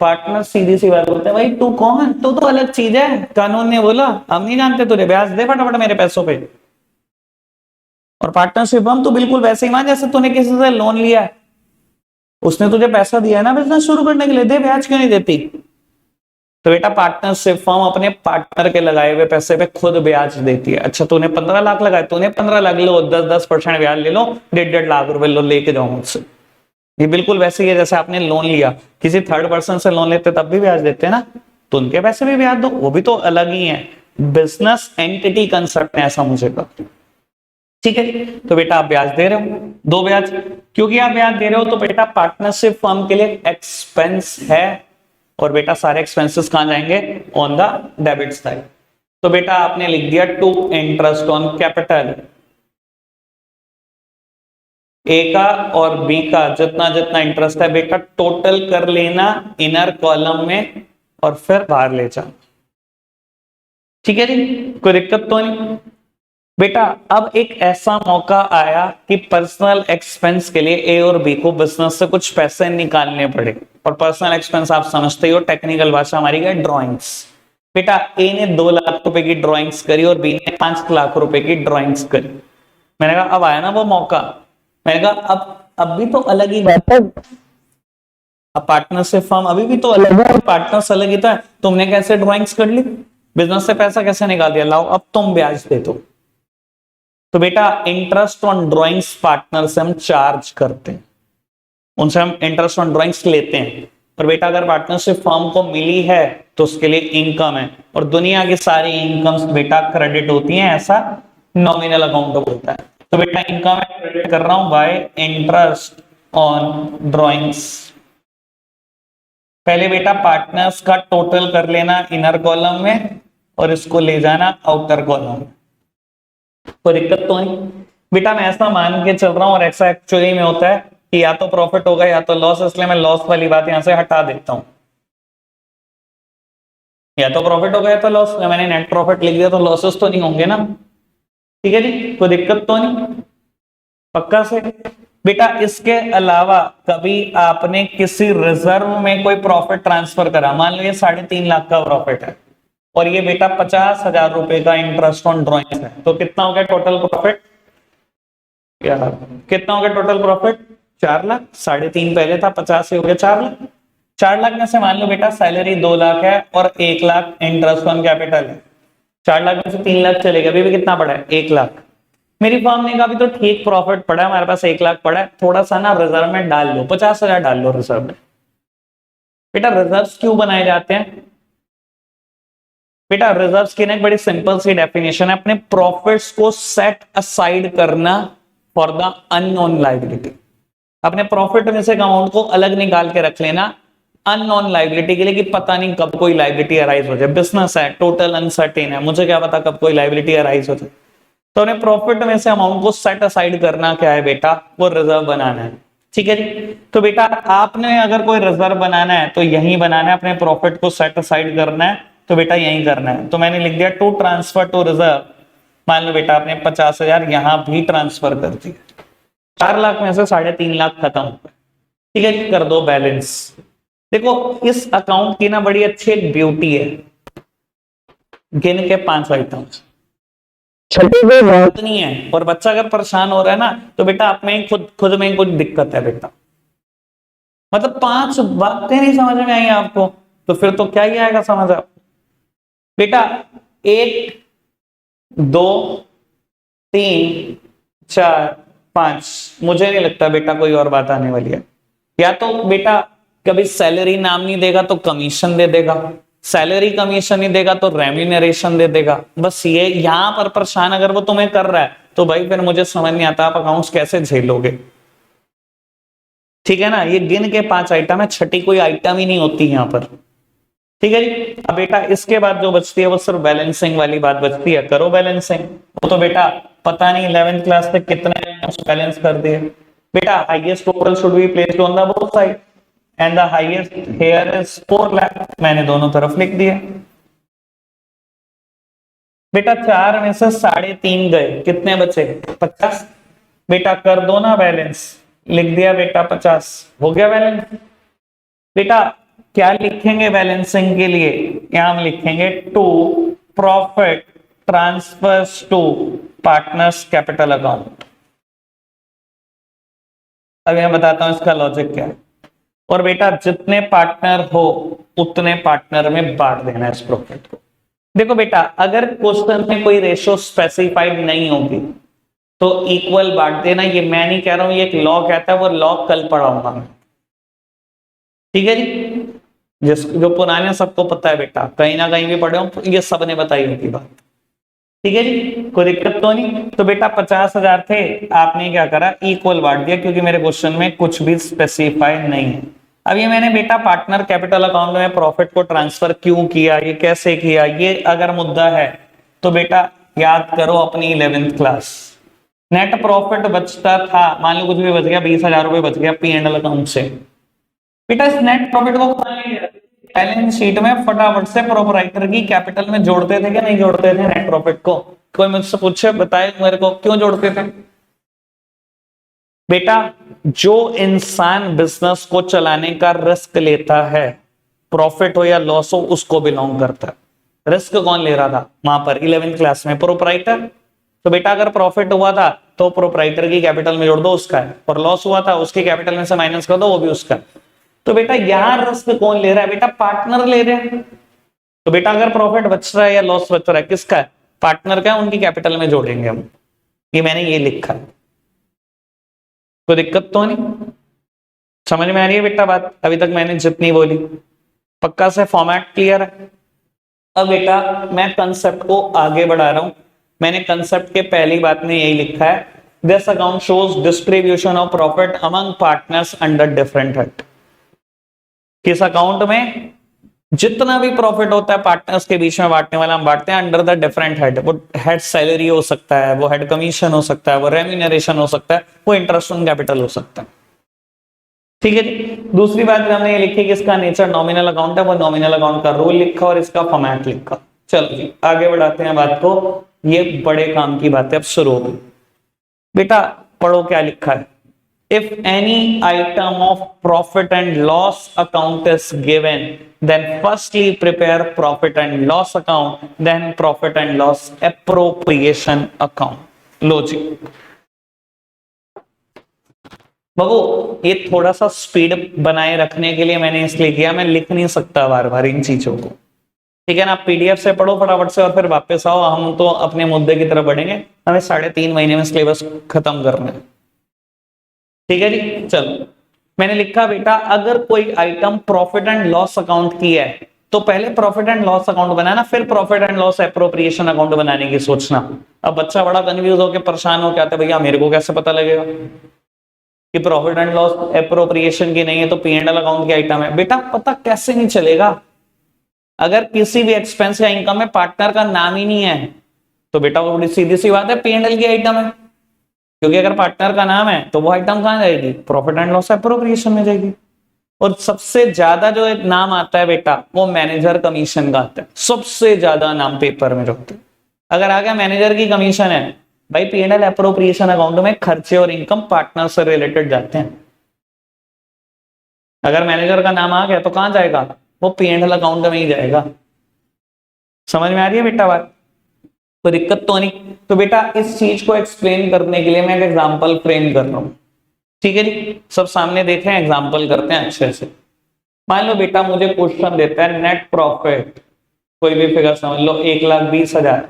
पार्टनर सीधी सी बात बोलते हैं, भाई तू कौन, तू तो अलग चीज है, कानून ने बोला हम नहीं जानते तुझे, ब्याज दे फटाफट मेरे पैसों पे। और पार्टनरशिप हम तो बिल्कुल वैसे ही मान जैसे तूने किसी से लोन लिया है, उसने तुझे पैसा दिया है ना बिजनेस शुरू करने के लिए, दे, ब्याज क्यों नहीं देती? तो बेटा पार्टनरशिप फर्म अपने पार्टनर के लगाए हुए पैसे पे खुद ब्याज देती है। अच्छा तूने 15 लाख लगाए, तूने 15 लाख लो, 10-10% ब्याज ले लो, 1.5 लाख रुपए लो, लेके जाओ मुझसे। ये बिल्कुल वैसे ही है जैसे आपने लोन लिया, किसी थर्ड पर्सन से लोन लेते तब भी ब्याज देते हैं ना, तो उनके पैसे भी ब्याज दो, वो भी तो अलग ही है। बिजनेस एंटिटी कंसेप्ट है ऐसा मुझे कहा, ठीक है? तो बेटा आप ब्याज दे रहे हो, दो ब्याज, क्योंकि आप ब्याज दे रहे हो तो बेटा पार्टनरशिप फर्म के लिए एक्सपेंस है, और बेटा सारे एक्सपेंसेस कहां जाएंगे? On the debit side. तो बेटा आपने लिख दिया टू इंटरेस्ट ऑन कैपिटल, ए का और बी का जितना जितना इंटरेस्ट है बेटा टोटल कर लेना इनर कॉलम में और फिर बाहर ले जाना, ठीक है जी? कोई दिक्कत तो नहीं? बेटा अब एक ऐसा मौका आया कि पर्सनल एक्सपेंस के लिए ए और बी को बिजनेस से कुछ पैसे निकालने पड़े, और पर्सनल एक्सपेंस आप समझते ही हो, टेक्निकल भाषा हमारी है ड्रॉइंग्स। बेटा ए ने 2 लाख रुपए की ड्रॉइंग्स करी और बी ने 5 लाख रुपए की ड्रॉइंग्स करी। मैंने कहा अब आया ना वो मौका, मैंने कहा अब भी तो अलग ही बात है, अब पार्टनरशिप फर्म अभी भी तो अलग है और पार्टनर्स अलग ही तो है, तुमने कैसे ड्रॉइंग्स कर ली, बिजनेस से पैसा कैसे निकाल दिया, लाओ अब तुम ब्याज दे दो। तो बेटा इंटरेस्ट ऑन ड्राइंग्स पार्टनर से हम चार्ज करते हैं, उनसे हम इंटरेस्ट ऑन ड्राइंग्स लेते हैं, और बेटा अगर पार्टनरशिप फर्म को मिली है तो उसके लिए इनकम है, और दुनिया की सारी इनकम्स बेटा क्रेडिट होती हैं, ऐसा नॉमिनल अकाउंट बोलता है। तो बेटा इनकम है क्रेडिट कर रहा हूं बाय इंटरेस्ट ऑन ड्राइंग्स। पहले बेटा पार्टनर्स का टोटल कर लेना इनर कॉलम में और इसको ले जाना आउटर कॉलम में, कोई दिक्कत तो नहीं? बेटा मैं ऐसा मान के चल रहा हूं और ऐसा एक्चुअली में होता है कि या तो प्रॉफिट होगा या तो लॉस, इसलिए मैं लॉस वाली बात यहां से हटा देता हूं, या तो प्रॉफिट होगा या तो लॉस, मैंने नेट प्रॉफिट लिख दिया तो लॉसेस तो नहीं होंगे ना, ठीक है जी? कोई दिक्कत तो नहीं? पक्का से? बेटा इसके अलावा कभी आपने किसी रिजर्व में कोई प्रॉफिट ट्रांसफर करा, मान लो ये 3.5 लाख का प्रॉफिट है और ये बेटा 50,000 रुपए का इंटरेस्ट ऑन ड्रॉइंग्स है, तो कितना हो गया टोटल प्रॉफिट? यार कितना हो गया टोटल प्रॉफिट? 4 लाख, 3.5 पहले था, 50 से हो गया 4 लाख। 4 लाख में से मान लो बेटा सैलरी 2 लाख है और 1 लाख इंटरेस्ट ऑन कैपिटल है, 4 लाख में से 3 लाख चलेगा, अभी भी कितना पड़ा है? 1 लाख। मेरी फर्म ने कहा भी तो ठीक प्रॉफिट पड़ा है, हमारे पास 1 लाख पड़ा है, थोड़ा सा ना रिजर्व में डाल लो, 50,000 डाल लो रिजर्व में। बेटा रिजर्व क्यों बनाए जाते हैं? बेटा रिजर्व्स की ना एक बड़ी सिंपल सी डेफिनेशन है, अपने प्रॉफिट्स को सेट असाइड करना फॉर द अननोन लायबिलिटी, अपने प्रॉफिट में से अमाउंट को अलग निकाल के रख लेना अननोन लायबिलिटी के लिए, कि पता नहीं कब कोई लायबिलिटी अराइज हो जाए, बिजनेस है टोटल अनसर्टेन है, मुझे क्या पता कब कोई लायबिलिटी अराइज हो जाए, तो उन्हें प्रॉफिट में से अमाउंट को सेट असाइड करना क्या है बेटा? वो रिजर्व बनाना है, ठीक है जी? तो बेटा आपने अगर कोई रिजर्व बनाना है तो यही बनाना है, अपने प्रॉफिट को सेट असाइड करना है तो बेटा यही करना है। तो मैंने लिख दिया टू ट्रांसफर टू रिजर्व। मान लो बेटा आपने 50,000 यहां भी ट्रांसफर कर दिया, 4 लाख में से 3.5 लाख खत्म, ठीक है, कर दो बैलेंस। देखो इस अकाउंट की ना बड़ी अच्छी एक ब्यूटी है, गिन के 5 आइटम, छठी कोई बात नहीं है। और बच्चा अगर परेशान हो रहा है ना तो बेटा आप में खुद खुद में कुछ दिक्कत है बेटा, मतलब 5 बातें नहीं समझ में आई आपको तो फिर तो क्या ही आएगा समझ आप बेटा। 1 2 3 4 5, मुझे नहीं लगता बेटा कोई और बात आने वाली है। या तो बेटा कभी सैलरी नाम नहीं देगा तो कमीशन दे देगा, सैलरी कमीशन नहीं देगा तो रेम्यूनरेशन दे देगा, बस ये यहां पर परेशान अगर वो तुम्हें कर रहा है तो भाई फिर मुझे समझ नहीं आता आप अकाउंट्स कैसे झेलोगे, ठीक है ना। ये गिन के 5 आइटम है, छठी कोई आइटम ही नहीं होती यहां पर, ठीक है जी। अब बेटा इसके बाद जो बचती है वो सिर्फ बैलेंसिंग वाली बात बचती है, करो बैलेंसिंग। वो तो बेटा पता नहीं 11th क्लास तक कितने बैलेंस कर दिए बेटा। Highest total should be placed on the both side and the highest here is 4 lakh, मैंने दोनों तरफ लिख दिया बेटा। 4 में से 3.5 गए, कितने बचे 50, बेटा कर दो ना बैलेंस, लिख दिया बेटा 50, हो गया बैलेंस। बेटा क्या लिखेंगे बैलेंसिंग के लिए, यहां हम लिखेंगे to profit transfers to partners capital account. अब मैं बताता हूं इसका लॉजिक क्या है। और बेटा जितने पार्टनर हो उतने पार्टनर में बांट देना इस प्रॉफिट को। देखो बेटा अगर क्वेश्चन में कोई रेशियो स्पेसिफाइड नहीं होगी तो इक्वल बांट देना, ये मैं नहीं कह रहा हूं, ये एक लॉ कहता है, वो लॉ कल पढ़ाऊंगा मैं, ठीक है जी। जो पुराने सबको पता है बेटा, कहीं ना कहीं भी पढ़े हो, ये सबने बताई होगी बात, ठीक है जी, कोई दिक्कत तो नहीं। तो बेटा 50,000 थे, आपने क्या करा इक्वल बांट दिया क्योंकि मेरे क्वेश्चन में कुछ भी स्पेसिफाइड नहीं है। अब ये मैंने बेटा पार्टनर कैपिटल अकाउंट में प्रॉफिट को ट्रांसफर क्यों किया, ये कैसे किया, ये अगर मुद्दा है तो बेटा याद करो अपनी 11th क्लास। नेट प्रॉफिट बचता था, मान लो कुछ भी बच गया, 20,000 रुपए बच गया P&L अकाउंट से, बेटा इस नेट प्रॉफिट को बैलेंस शीट में फटाफट से प्रोपराइटर की कैपिटल में जोड़ते थे क्या नहीं जोड़ते थे नेट प्रॉफिट को। कोई मुझसे पूछे बताए मेरे को क्यों जोड़ते थे बेटा। जो इंसान बिजनेस को चलाने का रिस्क लेता है, प्रॉफिट हो या लॉस हो उसको बिलोंग करता है। रिस्क कौन ले रहा था वहां पर 11th क्लास में, प्रोपराइटर। तो बेटा अगर प्रॉफिट हुआ था तो प्रोपराइटर की कैपिटल में जोड़ दो उसका है, और लॉस हुआ था उसकी कैपिटल में से माइनस कर दो वो भी उसका है। तो बेटा यहां रिस्क कौन ले रहा है, बेटा पार्टनर ले रहे हैं। तो बेटा अगर प्रॉफिट बच रहा है या लॉस बच रहा है किसका है, पार्टनर का है, उनकी कैपिटल में जोड़ेंगे हम, ये मैंने ये लिखा है, कोई दिक्कत तो नहीं, समझ में आ रही है बेटा बात अभी तक मैंने जितनी बोली, पक्का से फॉर्मेट क्लियर है। अब बेटा मैं कंसेप्ट को आगे बढ़ा रहा हूं, मैंने कंसेप्ट के पहली बात में यही लिखा है, this account shows distribution of profit among partners under different head. किस अकाउंट में जितना भी प्रॉफिट होता है पार्टनर्स के बीच में बांटने वाला हम बांटते हैं अंडर द डिफरेंट हेड। वो हेड सैलरी हो सकता है, वो हेड कमीशन हो सकता है, वो रेम्यूनरेशन हो सकता है, वो इंटरेस्ट ऑन कैपिटल हो सकता है, ठीक है जी। दूसरी बात हमने ये लिखी कि इसका नेचर नॉमिनल अकाउंट है, वो नॉमिनल अकाउंट का रूल लिखा और इसका फॉर्मेट लिखा। चलो जी आगे बढ़ाते हैं बात को, ये बड़े काम की बात है, अब शुरू हो गई। बेटा पढ़ो क्या लिखा है, if any item of profit and loss account is given then firstly prepare profit and loss account then profit and loss appropriation account। लो जी बाबू ये थोड़ा सा स्पीड बनाए रखने के लिए मैंने इसलिए किया, मैं लिख नहीं सकता बार बार इन चीजों को, ठीक है ना। पीडीएफ से पढ़ो फटाफट से और फिर वापस आओ, हम तो अपने मुद्दे की तरफ बढ़ेंगे, हमें 3.5 महीने में सिलेबस खत्म करना है, ठीक है जी। चलो मैंने लिखा बेटा अगर कोई item profit and loss account की है तो पहले प्रॉफिट एंड लॉस अकाउंट बनाना, फिर profit and loss appropriation account बनाने की सोचना। अब बच्चा बड़ा कंफ्यूज होकर परेशान हो क्या, भैया मेरे को कैसे पता लगेगा कि प्रॉफिट एंड लॉस एप्रोप्रिएशन की नहीं है तो P&L अकाउंट की आइटम है। बेटा पता कैसे नहीं चलेगा, अगर किसी भी एक्सपेंस या इनकम में पार्टनर का नाम ही नहीं है तो बेटा वो बड़ी सीधी सी बात है P&L की आइटम है, क्योंकि अगर पार्टनर का नाम है तो वो आइटम कहां जाएगी, प्रॉफिट एंड लॉस एप्रोप्रिएशन में जाएगी। और सबसे ज्यादा जो एक नाम आता है बेटा वो मैनेजर कमीशन का आता है, सबसे ज्यादा नाम पेपर में जो होता है। अगर आ गया मैनेजर की कमीशन है, भाई पी&एल एप्रोप्रिएशन अकाउंट में खर्चे और इनकम पार्टनर से रिलेटेड जाते हैं। अगर मैनेजर का नाम आ गया तो कहां जाएगा, वो पी&एल अकाउंट में ही जाएगा। समझ में आ रही है बेटा बात, कोई दिक्कत तो नहीं। तो बेटा इस चीज को एक्सप्लेन करने के लिए मैं एक एग्जांपल फ्रेम कर रहा हूं, ठीक है जी। सब सामने देख रहे हैं, एग्जांपल करते हैं अच्छे से। मान लो बेटा मुझे क्वेश्चन देता है नेट प्रॉफिट, कोई भी फिगर समझ लो, 1,20,000,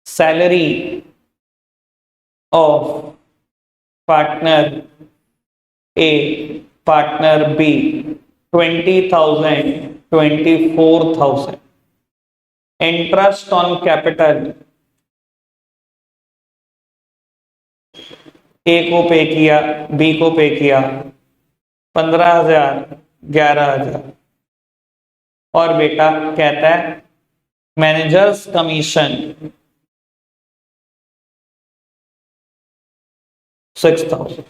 salary of partner A, partner B 20,000, 24,000, interest on capital A को पे किया, बी को पे किया 15,000, 11,000, और बेटा कहता है मैनेजर्स कमीशन 6,000।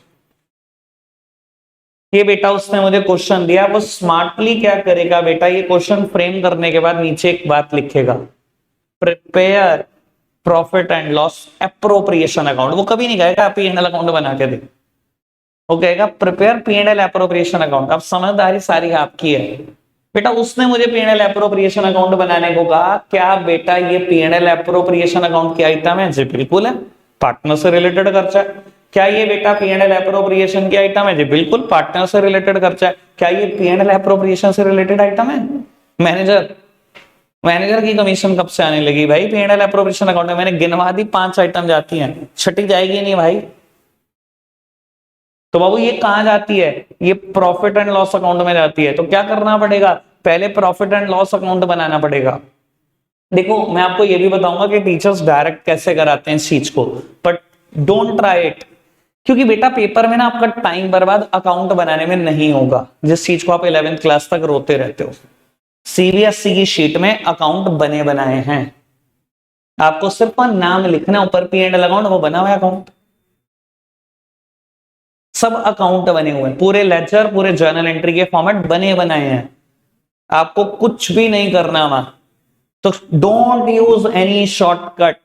ये बेटा उसने मुझे क्वेश्चन दिया, वो स्मार्टली क्या करेगा बेटा, ये क्वेश्चन फ्रेम करने के बाद नीचे एक बात लिखेगा, prepare profit and loss appropriation account. वो कभी नहीं कहेगा पी&एल अकाउंट बना के दे, वो कहेगा प्रिपेयर पी&एल एप्रोप्रिएशन अकाउंट। अब समझदारी सारी आपकी है बेटा। उसने मुझे पी&एल एप्रोप्रिएशन अकाउंट बनाने को कहा, क्या बेटा ये पी&एल एप्रोप्रिएशन अकाउंट की आइटम है? जी बिल्कुल है, पार्टनर से रिलेटेड खर्चा है। क्या ये बेटा पी&एल एप्रोप्रिएशन की आइटम है? जी बिल्कुल, पार्टनर से रिलेटेड खर्चा है। क्या ये पी&एल एप्रोप्रिएशन से रिलेटेड आइटम है? मैनेजर की कमीशन कब से आने लगी भाई पी&एल एप्रोप्रिएशन अकाउंट में? मैंने गिनवा दी, 5 आइटम जाती हैं, छठी जाएगी नहीं भाई। तो बाबू ये कहां जाती है, ये प्रॉफिट एंड लॉस अकाउंट में जाती है। तो क्या करना पड़ेगा, पहले प्रॉफिट एंड लॉस अकाउंट बनाना पड़ेगा। देखो मैं आपको ये भी बताऊंगा कि टीचर्स डायरेक्ट कैसे कराते हैं इस चीज को, बट डोंट ट्राई इट, क्योंकि बेटा पेपर में ना आपका टाइम बर्बाद अकाउंट बनाने में नहीं होगा, जिस चीज को आप 11th क्लास तक रोते रहते हो। सीबीएसई की शीट में अकाउंट बने बनाए हैं, आपको सिर्फ नाम लिखना, ऊपर पी&एल अकाउंट, वो बना हुआ है अकाउंट। सब अकाउंट बने हुए हैं, पूरे लेजर, पूरे जर्नल एंट्री के फॉर्मेट बने बनाए हैं, आपको कुछ भी नहीं करना वहां। तो डोंट यूज एनी शॉर्टकट,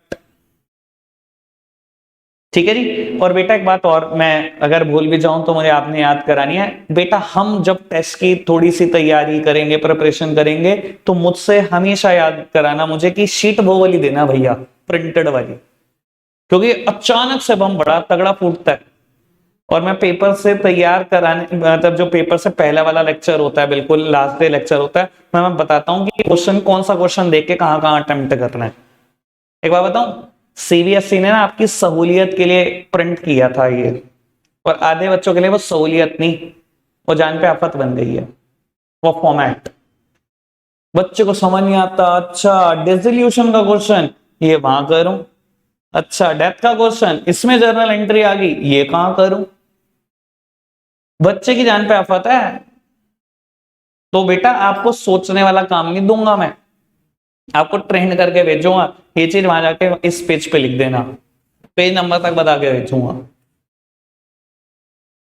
ठीक है जी। और बेटा एक बात और, मैं अगर भूल भी जाऊं तो मुझे आपने याद करानी है बेटा। हम जब टेस्ट की थोड़ी सी तैयारी करेंगे, प्रिपरेशन करेंगे, तो मुझसे हमेशा याद कराना मुझे कि शीट वो वाली देना भैया, प्रिंटेड वाली, क्योंकि अचानक से बम बड़ा तगड़ा फूटता है। और मैं पेपर से तैयार कराने, मतलब जो पेपर से पहला वाला लेक्चर होता है, बिल्कुल लास्ट डे लेक्चर होता है, मैं बताता हूँ कि क्वेश्चन कौन सा क्वेश्चन देख के कहां कहां अटेम्प्ट करना है। एक बार बताऊं, सीबीएसई ने ना आपकी सहूलियत के लिए प्रिंट किया था ये, और आधे बच्चों के लिए वो सहूलियत नहीं, वो जान पे आफत बन गई है वो फॉर्मेट। बच्चे को समझ नहीं आता, अच्छा डिसोल्यूशन का क्वेश्चन ये वहां करूं, अच्छा डेप्थ का क्वेश्चन इसमें जर्नल एंट्री आ गई, ये कहां करूं, बच्चे की जान पे आफत है। तो बेटा आपको सोचने वाला काम नहीं दूंगा मैं, आपको ट्रेन करके भेजूंगा, ये चीज वहां जाके इस पेज पे लिख देना, पेज नंबर तक बता के भेजूंगा।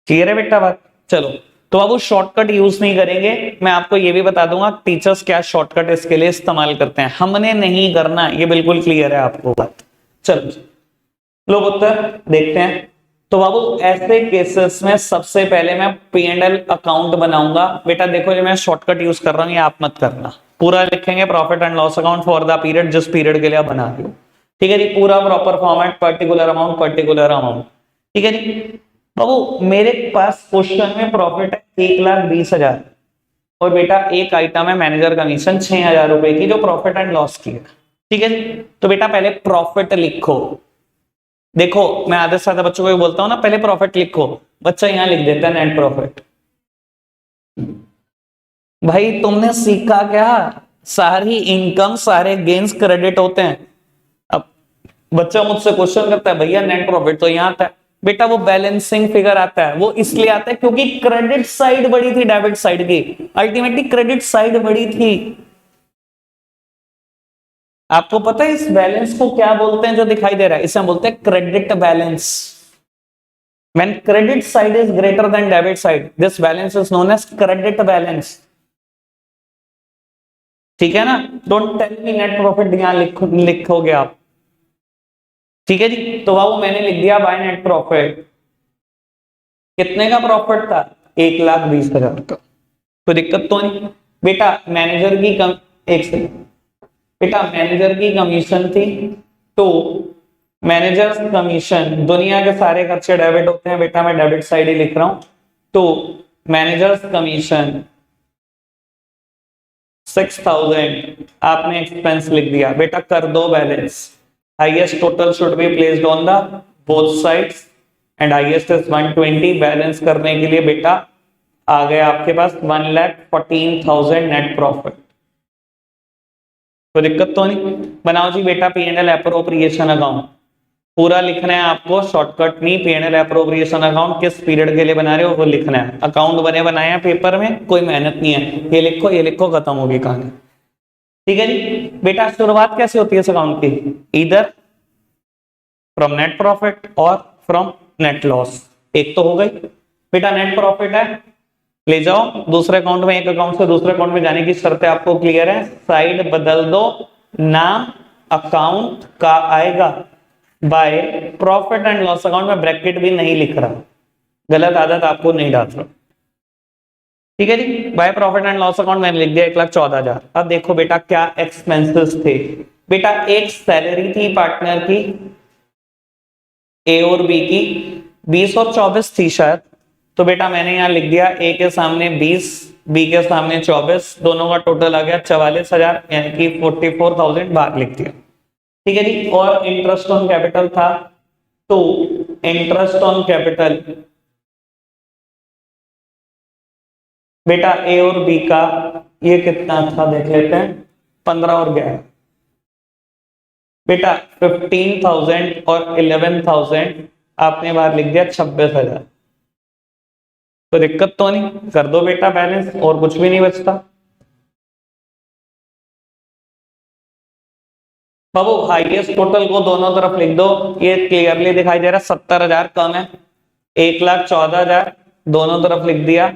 क्लियर है बेटा बात? चलो, तो अब वो शॉर्टकट यूज नहीं करेंगे। मैं आपको ये भी बता दूंगा टीचर्स क्या शॉर्टकट इसके लिए इस्तेमाल करते हैं, हमने नहीं करना, ये बिल्कुल क्लियर है आपको बात। चलो लोग उत्तर देखते हैं। तो बाबू ऐसे केसेस में सबसे पहले मैं पी&एल अकाउंट बनाऊंगा। बेटा देखो जो मैं शॉर्टकट यूज कर रहा हूं, ये आप मत करना, पूरा लिखेंगे profit and loss account for the period, जिस पीरियड के लिए आप बना रहे हो, ठीक है जी। पूरा proper format, particular amount, particular amount, ठीक है जी। बाबू मेरे पास क्वेश्चन में प्रॉफिट है 1,20,000, और बेटा एक आइटम है मैनेजर कमीशन 6,000 रुपए की, जो प्रॉफिट एंड लॉस की है, ठीक है जी। तो बेटा पहले प्रॉफिट लिखो। देखो मैं आधे से ज्यादा बच्चों को बोलता हूं ना, पहले प्रॉफिट लिखो, बच्चा यहां लिख देता है नेट प्रॉफिट। भाई तुमने सीखा क्या, सारी इनकम, सारे गेन्स क्रेडिट होते हैं। अब बच्चा मुझसे क्वेश्चन करता है भैया नेट प्रॉफिट तो यहां आता है, बेटा वो बैलेंसिंग फिगर आता है, वो इसलिए आता है क्योंकि क्रेडिट साइड बड़ी थी डेबिट साइड की, अल्टीमेटली क्रेडिट साइड बड़ी थी। आपको पता है इस बैलेंस को क्या बोलते हैं जो दिखाई दे रहा है, इसे हम बोलते हैं credit balance. When credit side is greater than debit side, this balance is known as credit balance. ठीक है ना? Don't tell me net profit यहां लिखोगे आप, ठीक है जी। तो बाबू मैंने लिख दिया बाय नेट प्रॉफिट, कितने का प्रॉफिट था? 1,20,000 का। कोई दिक्कत तो नहीं बेटा। मैनेजर की एक सेकंड बेटा, मैनेजर की कमीशन थी, तो मैनेजर्स कमीशन, दुनिया के सारे खर्चे डेबिट होते हैं बेटा, मैं डेबिट साइड ही लिख रहा हूं। तो मैनेजर्स कमीशन 6,000 आपने एक्सपेंस लिख दिया बेटा, कर दो balance. Highest total should be placed on the both sides and highest is 120। Balance करने के लिए बेटा आ गया आपके पास 1,14,000 नेट प्रॉफिट। कोई दिक्कत तो नहीं? बनाओ जी बेटा P&L एप्रोप्रिएशन अकाउंट, पूरा लिखना है आपको, शॉर्टकट नहीं। P&L एप्रोप्रिएशन अकाउंट किस पीरियड के लिए बना रहे हो वो लिखना है। अकाउंट बने बनाए हैं पेपर में, कोई मेहनत नहीं है, ये लिखो ये लिखो, खत्म होगी कहानी। ठीक है जी बेटा। शुरुआत कैसे होती है इस अकाउंट की? इधर फ्रॉम नेट प्रॉफिट और फ्रॉम नेट लॉस। एक तो हो गई बेटा, नेट प्रॉफिट है, ले जाओ दूसरे अकाउंट में, एक अकाउंट से दूसरे अकाउंट में जाने की शर्तें आपको क्लियर है। साइड बदल दो, नाम अकाउंट का आएगा bye profit and loss account में ब्रैकेट भी नहीं लिख रहा, गलत आदत आपको नहीं डाल रहा। ठीक है जी, by profit and loss account मैंने लिख दिया 1,14,000। अब देखो बेटा क्या एक्सपेंसेस थे बेटा। एक सैलरी थी पार्टनर की ए और बी की, 20 और 24 थी शायद, तो बेटा मैंने यहां लिख दिया ए के सामने 20, बी के सामने 24, दोनों का टोटल आ गया 44,000, यानी कि 44,000 बाहर लिख दिया। ठीक है जी। और इंटरेस्ट ऑन कैपिटल था, तो इंटरेस्ट ऑन कैपिटल बेटा ए और बी का ये कितना था देख लेते हैं, 15 और गया बेटा 15,000 और 11,000 आपने बाहर लिख दिया 26,000। तो दिक्कत तो नहीं? कर दो बेटा बैलेंस, और कुछ भी नहीं बचता। बाबू हाईएस्ट टोटल को दोनों तरफ लिख दो, ये क्लियरली दिखाई दे रहा है 70,000 कम है, 1,14,000 दोनों तरफ लिख दिया,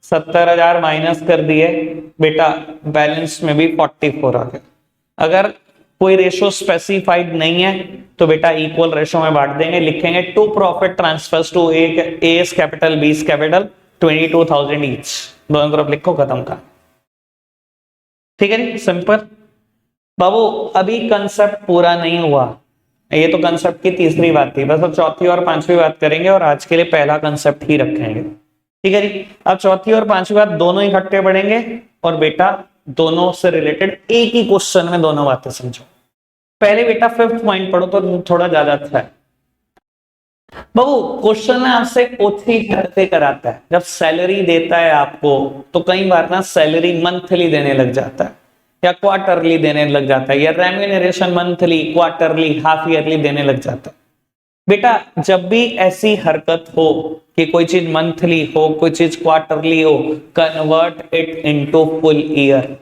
70,000 माइनस कर दिए बेटा, बैलेंस में भी 44 आ गया। अगर कोई रेशो स्पेसिफाइड नहीं है तो बेटा इक्वल रेशो में बांट देंगे, लिखेंगे to profit transfers to A capital B capital 22,000 each, दोनों तरफ लिखो, खत्म का। ठीक है जी, सिंपल। बाबू अभी कंसेप्ट पूरा नहीं हुआ, ये तो कंसेप्ट की तीसरी बात थी, बस अब चौथी और पांचवी बात करेंगे, और आज के लिए पहला कंसेप्ट ही रखेंगे। ठीक है जी। अब चौथी और पांचवी बात दोनों इकट्ठे पढ़ेंगे, और बेटा दोनों से रिलेटेड एक ही क्वेश्चन में दोनों बातें समझो। पहले बेटा 5th पॉइंट पढ़ो तो थोड़ा ज्यादा अच्छा है। बाबू क्वेश्चन में आपसे ओथी करते कराता है, जब सैलरी देता है आपको तो कई बार ना सैलरी मंथली देने लग जाता है, या क्वार्टरली देने लग जाता है, या remuneration monthly, quarterly, half yearly देने लग जाता है। बेटा जब भी ऐसी हरकत हो कि कोई चीज मंथली हो, कोई चीज क्वार्टरली हो, convert it into full year.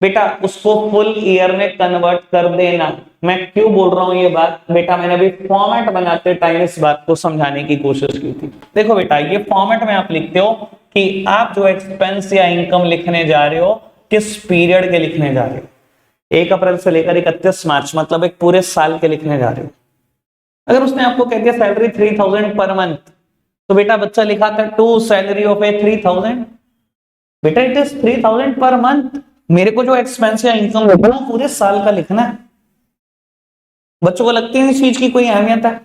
बेटा उसको फुल ईयर में कन्वर्ट कर देना। मैं क्यों बोल रहा हूं ये बात बेटा, मैंने अभी फॉर्मेट बनाते टाइम इस बात को समझाने की कोशिश की थी। देखो बेटा ये फॉर्मेट में आप लिखते हो कि आप जो एक्सपेंस या इनकम लिखने जा रहे हो किस पीरियड के लिखने जा रहे हो, 1 अप्रैल से लेकर 31 मार्च, मतलब एक पूरे साल के लिखने जा रहे हो। अगर उसने आपको कह दिया सैलरी 3,000 पर मंथ, तो बेटा बच्चा लिखा था टू सैलरी ऑफ ए 3,000, बेटा इट इज 3,000 पर मंथ। मेरे को जो एक्सपेंस या इनकम होगा वो पूरे साल का लिखना है। बच्चों को लगती है इस चीज की कोई अहमियत है?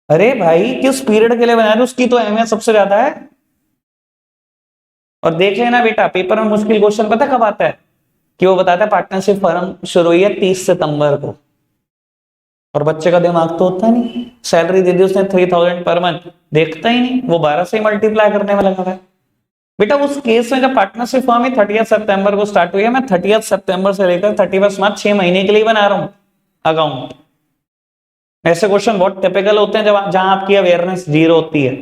अरे भाई किस पीरियड के लिए बना रहे उसकी तो अहमियत सबसे ज्यादा है। और देख लेना बेटा पेपर में मुश्किल क्वेश्चन पता कब आता है, कि वो बताता है पार्टनरशिप फर्म शुरू हुई है 30 सितंबर को, और बच्चे का दिमाग तो होता नहीं, सैलरी दे दी उसने 3,000 पर मंथ, देखता ही नहीं, वो 12 से मल्टीप्लाई करने में लगा है। बेटा उस केस में जब पार्टनरशिप फॉर्म 30 सितंबर को स्टार्ट हुई है, मैं 30 सितंबर से लेकर 31 मार्च 6 महीने के लिए बना रहा हूं अकाउंट। ऐसे क्वेश्चन बहुत टिपिकल होते हैं जब जहां आपकी अवेयरनेस जीरो होती है।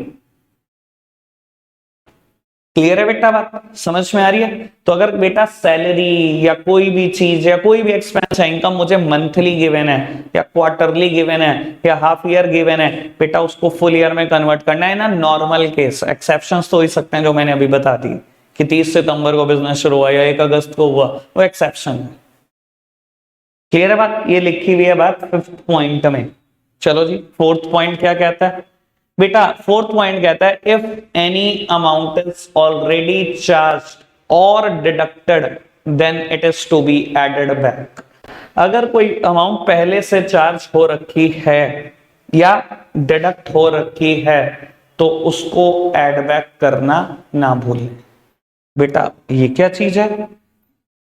क्लियर है बेटा, बात समझ में आ रही है? तो अगर बेटा सैलरी या कोई भी चीज या कोई भी एक्सपेंस है, इनकम मुझे मंथली गिवन है या क्वार्टरली गिवन है या हाफ ईयर गिवन है, बेटा उसको फुल ईयर में कन्वर्ट करना है ना। नॉर्मल केस, एक्सेप्शंस तो हो ही सकते हैं जो मैंने अभी बता दी कि 30 सितंबर को बिजनेस शुरू हुआ या 1 अगस्त को हुआ, वो एक्सेप्शन है। क्लियर है बात? ये लिखी हुई है बात 5th पॉइंट में। चलो जी, 4th पॉइंट क्या कहता है बेटा? 4th पॉइंट कहता है if any amount is already charged और deducted then it is to be added back. अगर कोई अमाउंट पहले से चार्ज हो रखी है या डिडक्ट हो रखी है तो उसको एड बैक करना ना भूलें। बेटा ये क्या चीज है?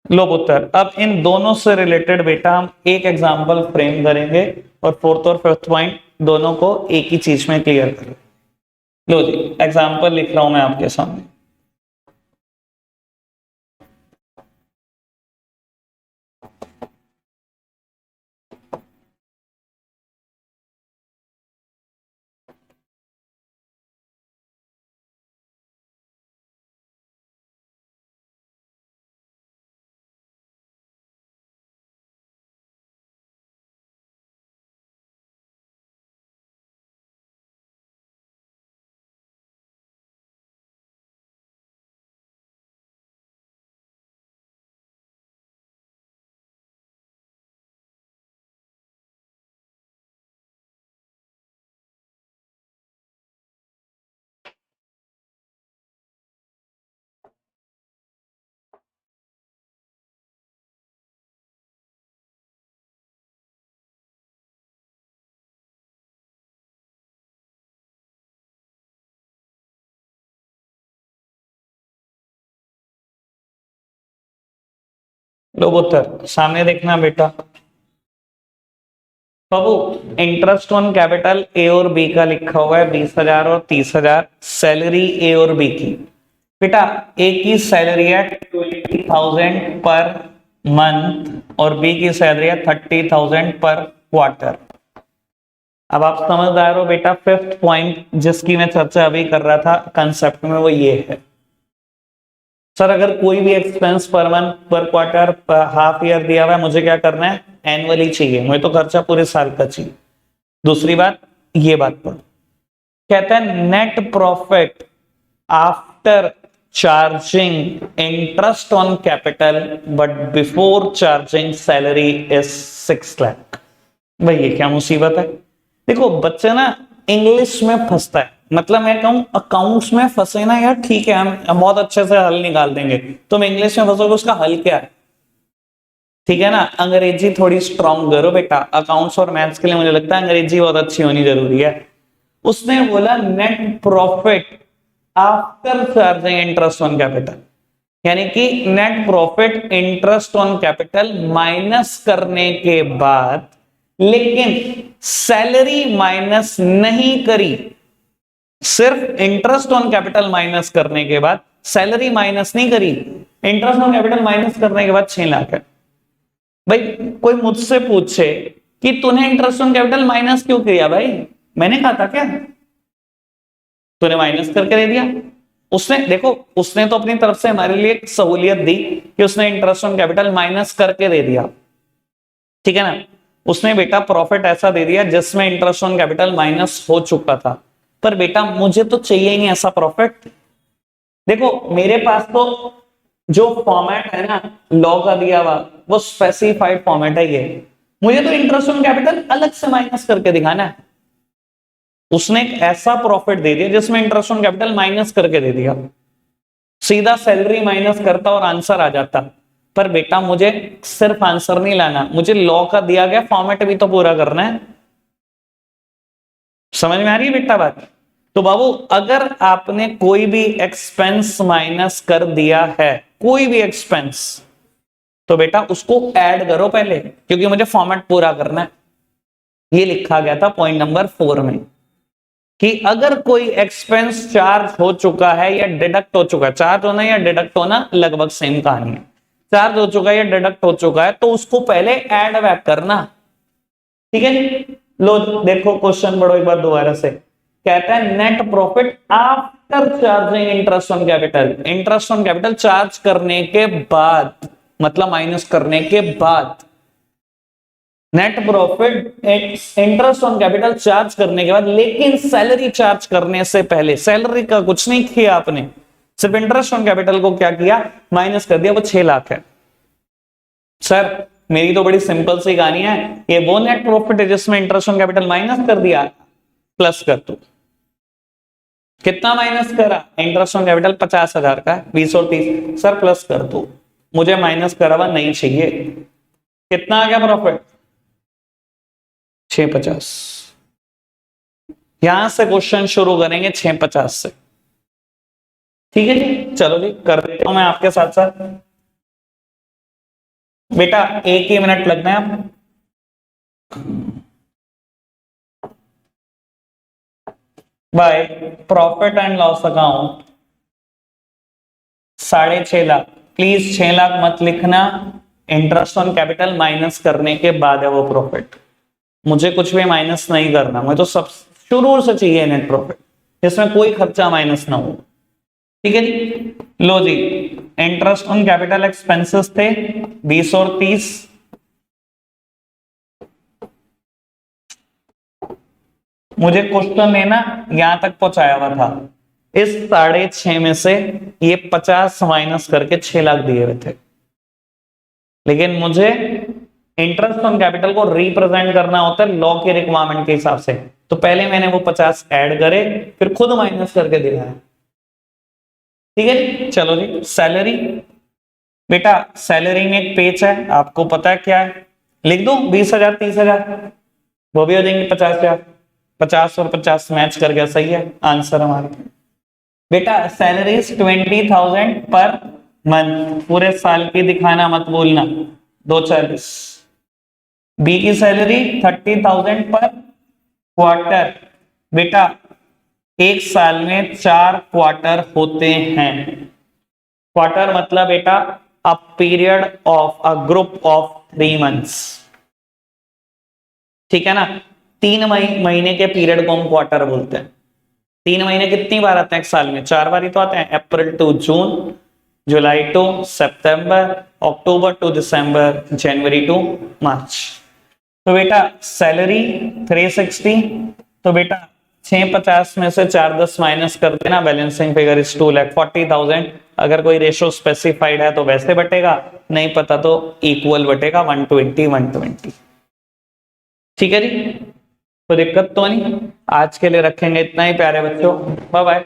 लो पुत्र, अब इन दोनों से रिलेटेड बेटा हम एक एग्जांपल फ्रेम करेंगे और 4th और 5th पॉइंट दोनों को एक ही चीज में क्लियर करें। लो जी, एग्जांपल लिख रहा हूं मैं आपके सामने। लो पुत्र, सामने देखना बेटा। बाबू, इंटरेस्ट ऑन कैपिटल ए और बी का लिखा हुआ है 20,000 और 30,000, सैलरी ए और बी की। बेटा ए की सैलरी है 20,000 पर मंथ और बी की सैलरी है 30,000 पर क्वार्टर। अब आप समझदार हो बेटा। 5th पॉइंट जिसकी मैं चर्चा अभी कर रहा था कंसेप्ट में, वो ये है सर, अगर कोई भी एक्सपेंस पर मंथ पर क्वार्टर पर हाफ ईयर दिया हुआ है, मुझे क्या करना है? एनुअली चाहिए, मुझे तो खर्चा पूरे साल का चाहिए। दूसरी बात, ये बात पर कहता है net profit after charging interest on capital but before charging salary is 6 lakh. भाई ये क्या मुसीबत है? देखो बच्चे ना इंग्लिश में फंसता है, मतलब मैं कहूं अकाउंट्स में फंसे ना यार, ठीक है हम बहुत अच्छे से हल निकाल देंगे। तुम इंग्लिश में फंसोगे, उसका हल क्या है? ठीक है ना, अंग्रेजी थोड़ी स्ट्रांग करो बेटा। अकाउंट्स और मैथ्स के लिए मुझे लगता है अंग्रेजी बहुत अच्छी होनी जरूरी है। उसने बोला net profit after charging interest on capital, यानी कि net profit interest on capital minus करने के बाद, लेकिन सैलरी माइनस नहीं करी, सिर्फ इंटरेस्ट ऑन कैपिटल माइनस करने के बाद, सैलरी माइनस नहीं करी। इंटरेस्ट ऑन कैपिटल माइनस करने के बाद 6 लाख है। भाई कोई मुझसे पूछे कि तूने इंटरेस्ट ऑन कैपिटल माइनस क्यों किया, भाई मैंने कहा था क्या? तूने माइनस करके दे दिया। उसने देखो, उसने तो अपनी तरफ से हमारे लिए सहूलियत दी कि उसने इंटरेस्ट ऑन कैपिटल माइनस करके दे दिया, ठीक है ना। उसने बेटा प्रॉफिट ऐसा दे दिया जिसमें इंटरेस्ट ऑन कैपिटल माइनस हो चुका था, पर बेटा मुझे तो चाहिए ही नहीं ऐसा प्रॉफिट। देखो मेरे पास तो जो फॉर्मेट है ना लॉ का दिया हुआ, वो स्पेसिफाइड फॉर्मेट है ये। मुझे तो इंटरेस्ट ऑन कैपिटल अलग से माइनस करके दिखाना है। उसने एक ऐसा प्रॉफिट दे दिया जिसमें इंटरेस्ट ऑन कैपिटल माइनस करके दे दिया, सीधा सैलरी माइनस करता और आंसर आ जाता। पर बेटा मुझे सिर्फ आंसर नहीं लाना, मुझे लॉ का दिया गया फॉर्मेट भी तो पूरा करना है। समझ में आ रही है बेटा बात? तो बाबू अगर आपने कोई भी एक्सपेंस माइनस कर दिया है, कोई भी एक्सपेंस, तो बेटा उसको ऐड करो पहले, क्योंकि मुझे फॉर्मेट पूरा करना है। ये लिखा गया था पॉइंट नंबर 4 में कि अगर कोई एक्सपेंस चार्ज हो चुका है या डिडक्ट हो चुका है, चार्ज होना या डिडक्ट होना लगभग सेम कहानी है, चार्ज हो चुका है या डिडक्ट हो चुका है तो उसको पहले ऐड बैक करना, ठीक है जी। लो देखो क्वेश्चन पढ़ो एक बार दोबारा से। कहता है net profit after after charging interest on capital, interest on capital charge करने के बाद, मतलब माइनस करने के बाद, net profit interest on capital charge करने के बाद, लेकिन सैलरी चार्ज करने से पहले, सैलरी का कुछ नहीं किया आपने, सिर्फ इंटरेस्ट ऑन कैपिटल को क्या किया, माइनस कर दिया, वो 6 लाख है। सर मेरी तो बड़ी सिंपल सी कहानी है, ये वो नेट प्रॉफिट है जिसमें इंटरेस्ट ऑन कैपिटल माइनस कर दिया, प्लस कर तू। कितना माइनस करा, इंटरेस्ट ऑन कैपिटल 50,000 का, 20 और 30, सर प्लस कर तू, मुझे माइनस करा हुआ नहीं चाहिए। कितना आ गया प्रॉफिट, 650। यहां से क्वेश्चन शुरू करेंगे 650 से, ठीक है जी। चलो जी कर देता हूं मैं आपके साथ साथ। बेटा 1 ही मिनट लगना है आप। Bye profit and loss account 6.5 lakh, please 6 lakh मत लिखना, इंटरेस्ट ऑन कैपिटल माइनस करने के बाद है वो प्रॉफिट, मुझे कुछ भी माइनस नहीं करना, मुझे तो सब शुरू से चाहिए नेट प्रॉफिट जिसमें कोई खर्चा माइनस ना हो, ठीक है जी। लो जी, इंटरेस्ट ऑन कैपिटल एक्सपेंसेस थे 20 और 30, मुझे क्वेश्चन ने ना यहां तक पहुंचाया हुआ था, इस 6.5 में से ये 50 माइनस करके 6 लाख दिए हुए थे, लेकिन मुझे इंटरेस्ट ऑन कैपिटल को रिप्रेजेंट करना होता है लॉ के रिक्वायरमेंट के हिसाब से, तो पहले मैंने वो 50 ऐड करे, फिर खुद माइनस करके दिखाया, ठीक है। चलो जी सैलरी, बेटा सैलरी में एक पेज है, आपको पता है क्या है, लिख दो 20,000 30,000, वो भी हो जाएंगे 50,000, 50 और 50 मैच कर गया, सही है आंसर हमारा। बेटा सैलरीज 20,000 पर मंथ, पूरे साल की दिखाना मत बोलना, 240। बी की सैलरी 30,000 पर क्वार्टर, बेटा एक साल में 4 क्वार्टर होते हैं, क्वार्टर मतलब बेटा a period of a group of 3 months, ठीक है ना। 3 महीने के पीरियड को हम क्वार्टर बोलते हैं। 3 महीने कितनी बार आते हैं एक साल में, 4 बार ही तो आते हैं, अप्रैल टू जून, जुलाई टू सितंबर, अक्टूबर टू दिसंबर, जनवरी टू मार्च। तो बेटा सैलरी 360, तो बेटा 650 में से 410 माइनस कर देना, बैलेंसिंग फिगर इज 2,40,000। अगर कोई रेशो स्पेसिफाइड है तो वैसे बटेगा, नहीं पता तो इक्वल बटेगा 120 120, ठीक है जी, कोई दिक्कत तो नहीं। आज के लिए रखेंगे इतना ही प्यारे बच्चों, बाय बाय।